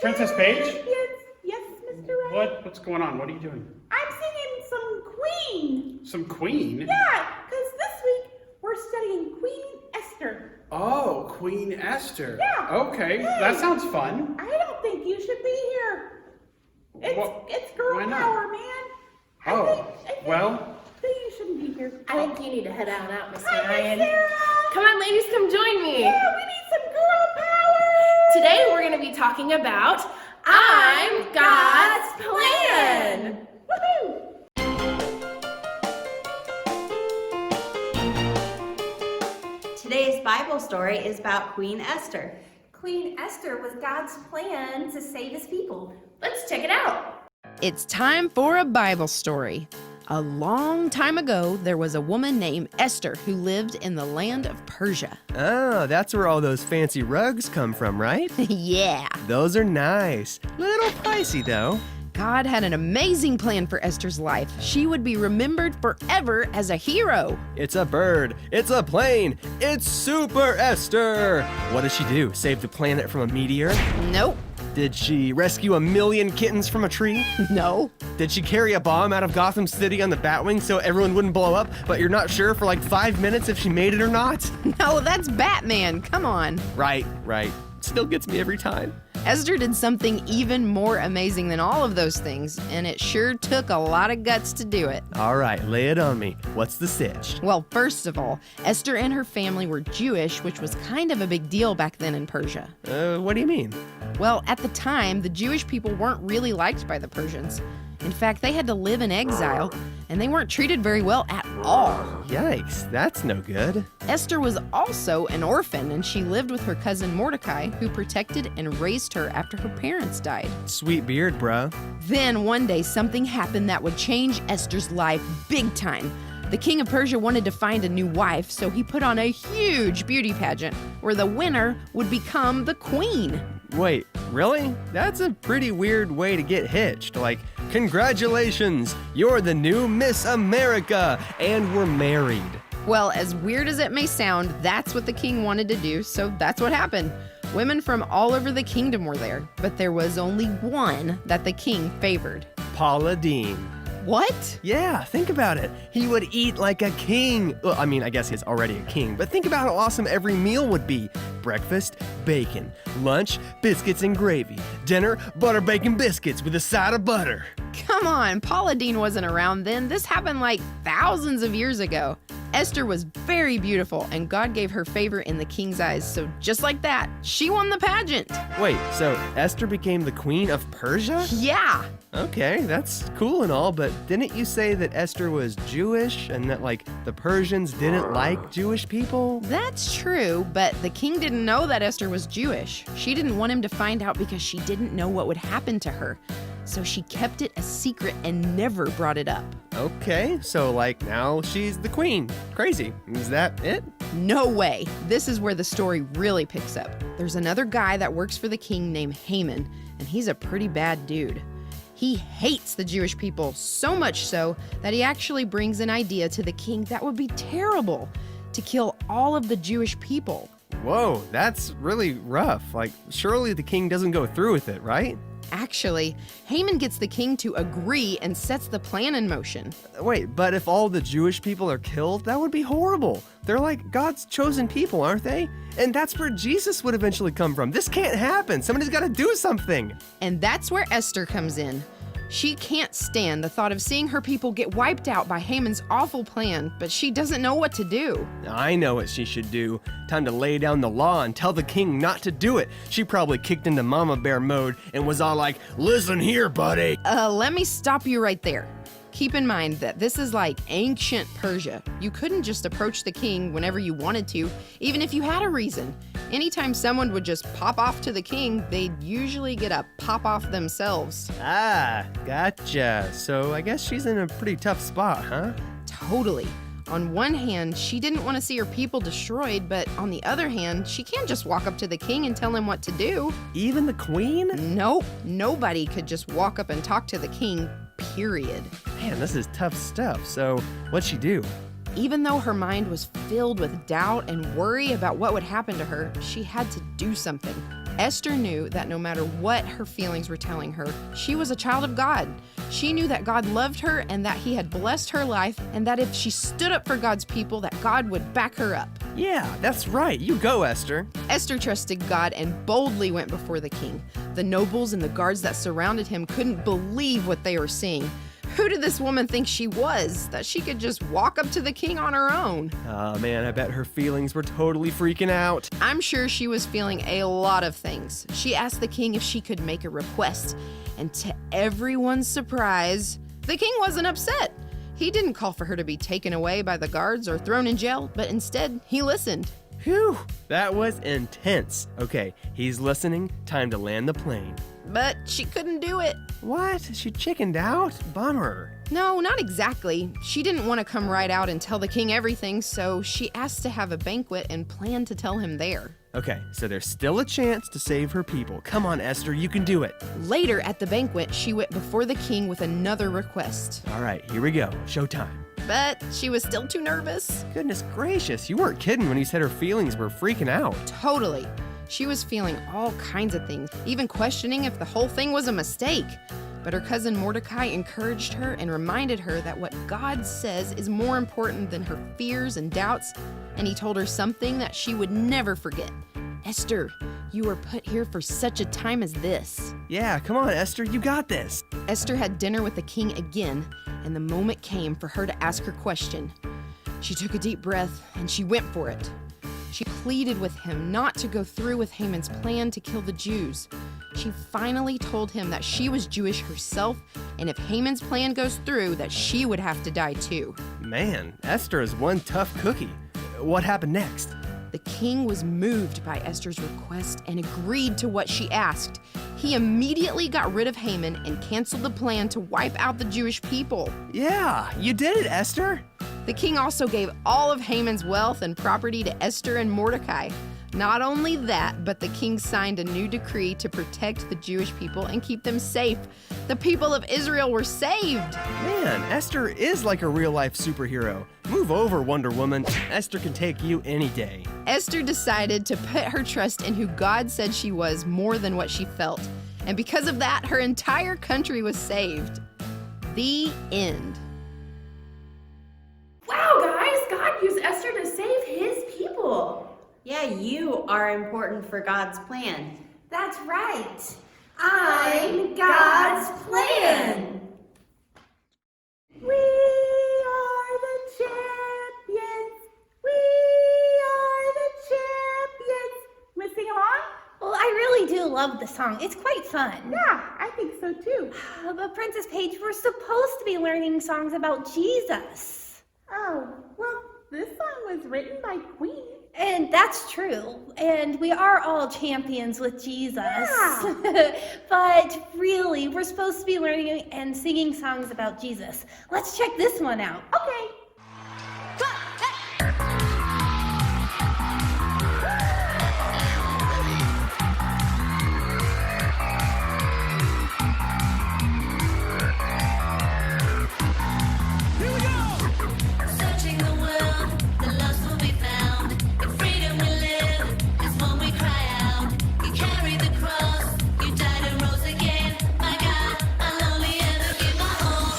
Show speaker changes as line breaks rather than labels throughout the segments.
Princess Paige?
Yes, Mr. Wright.
What's going on? What are you doing?
I'm singing some Queen.
Some Queen?
Yeah, because this week we're studying Queen Esther.
Oh, Queen Esther.
Yeah.
Okay,
Hey.
that sounds fun.
I don't think you should be here. It's girl
why not?
power, man.
Oh,
I think
well.
that you shouldn't be here.
I think you need to head out, Mr.
Hi, Miss
Ryan.
Sarah.
Come on, ladies, come join me.
Yeah, we need some girl power.
Today we're going to be talking about I'm God's Plan.
Woohoo!
Today's Bible story is about Queen Esther.
Queen Esther was God's plan to save his people. Let's check it out.
It's time for a Bible story. A long time ago, there was a woman named Esther who lived in the land of Persia.
Oh, that's where all those fancy rugs come from, right?
Yeah.
Those are nice. Little pricey, though.
God had an amazing plan for Esther's life. She would be remembered forever as a hero.
It's a bird. It's a plane. It's Super Esther. What does she do? Save the planet from a meteor?
Nope.
Did she rescue 1,000,000 kittens from a tree?
No.
Did she carry a bomb out of Gotham City on the Batwing so everyone wouldn't blow up, but you're not sure for like 5 minutes if she made it or not?
No, that's Batman. Come on.
Right. Still gets me every time.
Esther did something even more amazing than all of those things, and it sure took a lot of guts to do it.
All right, lay it on me. What's the sitch?
Well, first of all, Esther and her family were Jewish, which was kind of a big deal back then in Persia.
What do you mean?
Well, at the time, the Jewish people weren't really liked by the Persians. In fact, they had to live in exile, and they weren't treated very well at all.
Yikes, that's no good.
Esther was also an orphan, and she lived with her cousin Mordecai, who protected and raised her after her parents died.
Sweet beard, bro.
Then one day, something happened that would change Esther's life big time. The king of Persia wanted to find a new wife, so he put on a huge beauty pageant where the winner would become the queen.
Wait, really? That's a pretty weird way to get hitched. Like, congratulations, you're the new Miss America, and we're married.
Well, as weird as it may sound, that's what the king wanted to do, so that's what happened. Women from all over the kingdom were there, but there was only one that the king favored.
Paula Deen.
What?
Yeah, think about it. He would eat like a king. Well, I mean, I guess he's already a king, but think about how awesome every meal would be. Breakfast, bacon. Lunch, biscuits and gravy. Dinner, butter bacon biscuits with a side of butter.
Come on, Paula Deen wasn't around then. This happened like thousands of years ago. Esther was very beautiful, and God gave her favor in the king's eyes, so just like that, she won the pageant.
Wait, so Esther became the queen of Persia?
Yeah.
Okay, that's cool and all, but didn't you say that Esther was Jewish and that, like, the Persians didn't like Jewish people?
That's true, but the king didn't know that Esther was Jewish. She didn't want him to find out because she didn't know what would happen to her. So she kept it a secret and never brought it up.
Okay, so, like, now she's the queen. Crazy. Is that it?
No way. This is where the story really picks up. There's another guy that works for the king named Haman, and he's a pretty bad dude. He hates the Jewish people, so much so that he actually brings an idea to the king that would be terrible, to kill all of the Jewish people.
Whoa, that's really rough. Like, surely the king doesn't go through with it, right?
Actually, Haman gets the king to agree and sets the plan in motion.
Wait, but if all the Jewish people are killed, that would be horrible. They're like God's chosen people, aren't they? And that's where Jesus would eventually come from. This can't happen. Somebody's got to do something.
And that's where Esther comes in. She can't stand the thought of seeing her people get wiped out by Haman's awful plan, but she doesn't know what to do.
I know what she should do. Time to lay down the law and tell the king not to do it. She probably kicked into mama bear mode and was all like, listen here, buddy.
Let me stop you right there. Keep in mind that this is like ancient Persia. You couldn't just approach the king whenever you wanted to, even if you had a reason. Anytime someone would just pop off to the king, they'd usually get a pop off themselves.
Ah, gotcha. So I guess she's in a pretty tough spot, huh?
Totally. On one hand, she didn't want to see her people destroyed, but on the other hand, she can't just walk up to the king and tell him what to do.
Even the queen?
Nope, nobody could just walk up and talk to the king, period.
Man, this is tough stuff. So what'd she do?
Even though her mind was filled with doubt and worry about what would happen to her, she had to do something. Esther knew that no matter what her feelings were telling her, she was a child of God. She knew that God loved her and that he had blessed her life, and that if she stood up for God's people, that God would back her up.
Yeah, that's right. You go, Esther.
Esther trusted God and boldly went before the king. The nobles and the guards that surrounded him couldn't believe what they were seeing. Who did this woman think she was, that she could just walk up to the king on her own?
Oh man, I bet her feelings were totally freaking out.
I'm sure she was feeling a lot of things. She asked the king if she could make a request, and to everyone's surprise, the king wasn't upset. He didn't call for her to be taken away by the guards or thrown in jail, but instead, he listened.
Phew, that was intense. Okay, he's listening. Time to land the plane.
But she couldn't do it.
What? She chickened out? Bummer.
No, not exactly. She didn't want to come right out and tell the king everything, so she asked to have a banquet and planned to tell him there.
Okay, so there's still a chance to save her people. Come on, Esther, you can do it.
Later at the banquet, she went before the king with another request.
All right, here we go. Showtime.
But she was still too nervous.
Goodness gracious, you weren't kidding when you said her feelings were freaking out.
Totally. She was feeling all kinds of things, even questioning if the whole thing was a mistake. But her cousin Mordecai encouraged her and reminded her that what God says is more important than her fears and doubts, and he told her something that she would never forget. Esther, you were put here for such a time as this.
Yeah, come on, Esther, you got this.
Esther had dinner with the king again, and the moment came for her to ask her question. She took a deep breath and she went for it. She pleaded with him not to go through with Haman's plan to kill the Jews. She finally told him that she was Jewish herself, and if Haman's plan goes through, that she would have to die too.
Man, Esther is one tough cookie. What happened next?
The king was moved by Esther's request and agreed to what she asked. He immediately got rid of Haman and canceled the plan to wipe out the Jewish people.
Yeah, you did it, Esther.
The king also gave all of Haman's wealth and property to Esther and Mordecai. Not only that, but the king signed a new decree to protect the Jewish people and keep them safe. The people of Israel were saved.
Man, Esther is like a real-life superhero. Move over, Wonder Woman. Esther can take you any day.
Esther decided to put her trust in who God said she was more than what she felt. And because of that, her entire country was saved. The end.
Wow, guys, God used Esther to save his people.
Yeah, you are important for God's plan.
That's right. I'm God's plan. We are the champions. We are the champions. Want to sing along?
Well, I really do love the song. It's quite fun.
Yeah, I think so too.
But Princess Paige, we're supposed to be learning songs about Jesus.
Oh, well, this song was written by Queen.
And that's true. And we are all champions with Jesus.
Yeah.
But really, we're supposed to be learning and singing songs about Jesus. Let's check this one out.
Okay.
Searching the world, the lost will be found. In freedom we live, is when we cry out. You carried the cross, you died and rose again. My God, I'll only ever give my all.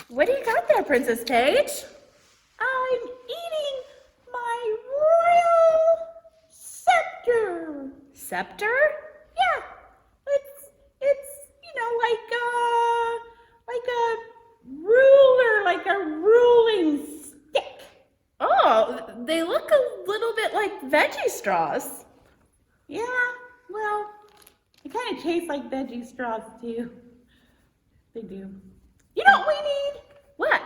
What do you got there, Princess Paige?
I'm eating my royal scepter.
Scepter?
Yeah, it's like a ruler, like a ruling stick.
Oh, they look a little bit like veggie straws.
Yeah, well, it kind of tastes like veggie straws too. They do. You know what we need?
What?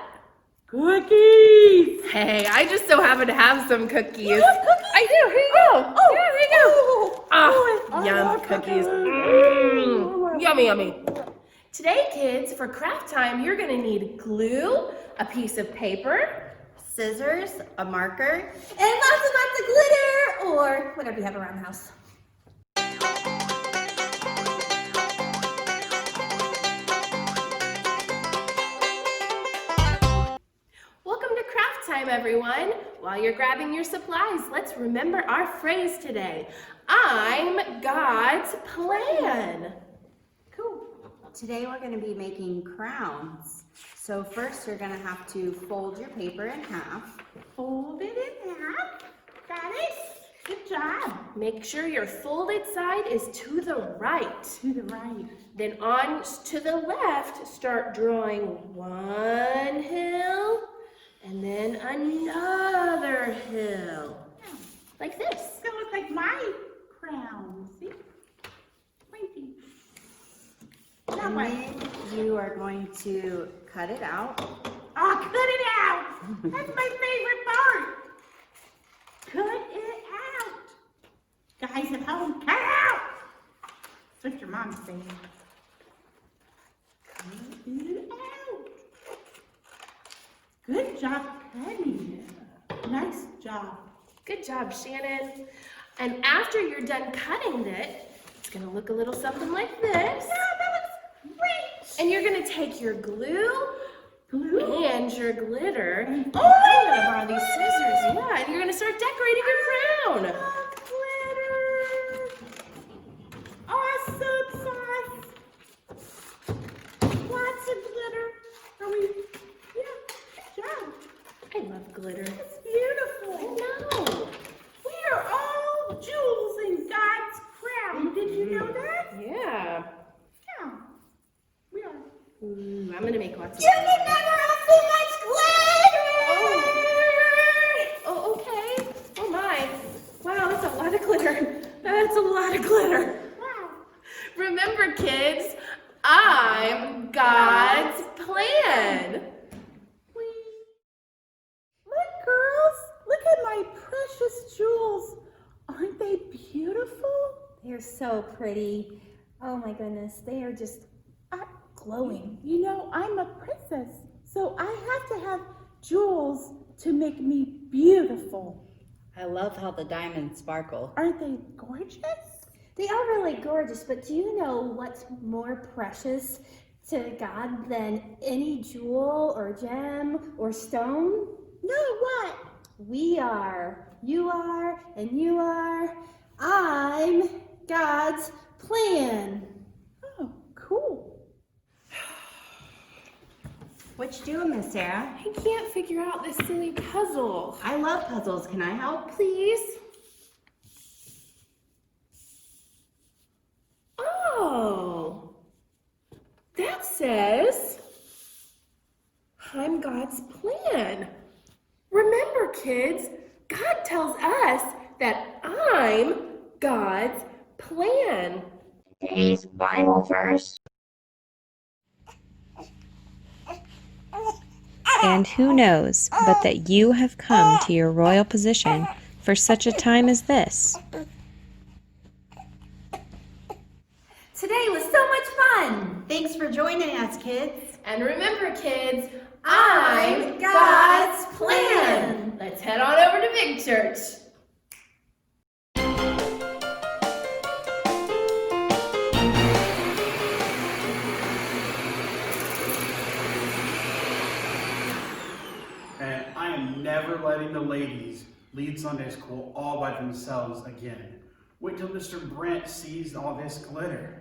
Cookies.
Hey, I just so happen to have some cookies.
You have cookies?
I do. Here you go.
Oh,
yeah, there you go.
I
Yum
love
cookies.
cookies.
Yummy, yummy. Today, kids, for craft time, you're gonna need glue, a piece of paper,
Scissors, a marker.
And lots of glitter or whatever you have around the house.
Welcome to craft time, everyone. While you're grabbing your supplies, let's remember our phrase today. I'm God's plan.
Cool. Today we're going to be making crowns. So first you're going to have to fold your paper in half.
Fold it in half. Got it? Good job.
Make sure your folded side is to the right.
To the right.
Then on to the left, start drawing one hill and then another hill. Like this.
It's gonna look like my crown. See? Pointy. That
And
way.
then you are going to cut it out.
Oh, cut it out. That's my favorite part. Cut it out. Guys at home, cut it out. That's what your mom's saying. Cut it out. Good job cutting it. Nice job.
Good job, Shannon. And after you're done cutting it, it's gonna look a little something like this.
Yeah, that looks great.
And you're gonna take your glue and your glitter.
Oh,
I'm gonna borrow these scissors. Yeah, and you're gonna start decorating your crown.
Glitter. Awesome sauce. Lots of glitter. Are we? Yeah, good job.
I love glitter.
It's beautiful.
No.
We are all jewels in God's crown. Did you know that?
Yeah.
Yeah. We are.
Ooh, I'm gonna make lots of.
You can never have too much glitter!
Oh, okay. Oh my. Wow, that's a lot of glitter. That's a lot of glitter.
Wow.
Remember, kids, I'm God's plan.
Look, girls. Look at my precious jewels. Aren't they beautiful?
They're so pretty. Oh my goodness, they are just glowing.
You know, I'm a princess, so I have to have jewels to make me beautiful.
I love how the diamonds sparkle.
Aren't they gorgeous?
They are really gorgeous, but do you know what's more precious to God than any jewel or gem or stone?
No, what?
We are, you are, and you are. I'm God's plan.
Oh, cool.
What you doing, Miss Sarah?
I can't figure out this silly puzzle.
I love puzzles. Can I help?
Please? Oh, that says, I'm God's plan. Remember, kids, God tells us that I'm God's plan.
Today's Bible verse.
And who knows but that you have come to your royal position for such a time as this?
Today was so much fun.
Thanks for joining us, kids.
And remember, kids, I'm God's plan. Let's head on over to Big Church.
And I am never letting the ladies lead Sunday school all by themselves again. Wait till Mr. Brent sees all this glitter.